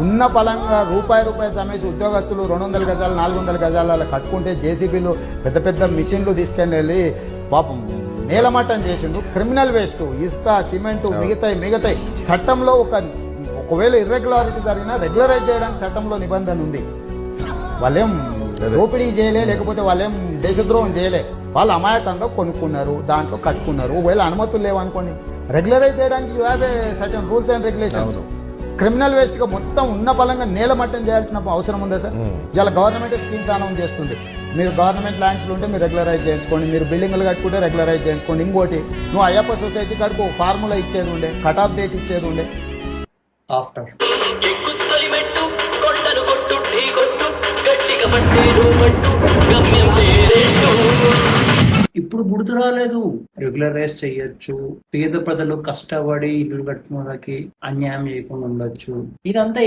ఉన్న పలంగా రూపాయి చమేసి ఉద్యోగస్తులు 200 గజాలు 400 గజాలు అలా కట్టుకుంటే జేసీబీలు పెద్ద పెద్ద మిషన్లు తీసుకొని వెళ్ళి పాపం నేలమట్టం చేసిండు. క్రిమినల్ వేస్ట్, ఇసుక, సిమెంట్, మిగతాయి చట్టంలో ఒకవేళ ఇర్రెగ్యులారిటీ జరిగినా రెగ్యులరైజ్ చేయడానికి చట్టంలో నిబంధన ఉంది. వాళ్ళేం దోపిడీ చేయలే, లేకపోతే వాళ్ళేం దేశద్రోహం చేయలే. వాళ్ళు అమాయకంగా కొనుక్కున్నారు, దాంట్లో కట్టుకున్నారు. ఒకవేళ అనుమతులు లేవనుకోండి, రెగ్యులరైజ్ చేయడానికి you have a certain rules and regulations. Criminal waste గా మొత్తం ఉన్న పలంగా నేలమట్టం చేయాల్సిన అవసరం ఉందా సార్? ఇలా గవర్నమెంట్ స్కీమ్స్ అనౌన్స్ చేస్తుంది. మీరు గవర్నమెంట్ ల్యాండ్స్లో ఉంటే మీరు రెగ్యులరైజ్ చేయించుకోండి, మీరు బిల్డింగ్లు కట్టుకుంటే రెగ్యులరైజ్ చేయించుకోండి. ఇంకోటి, నువ్వు అయ్యప్ప సొసైటీ కడుపు ఫార్ములా ఇచ్చేది ఉండే, కట్ ఆఫ్ డేట్ ఇచ్చేది ఉండే. ఆఫ్టర్ ఇప్పుడు గుర్తు రాలేదు. రెగ్యులరైజ్ చెయ్యొచ్చు, పేద ప్రజలు కష్టపడి ఇల్లు కట్టుకోవడానికి అన్యాయం చేయకుండా ఉండొచ్చు. ఇదంతా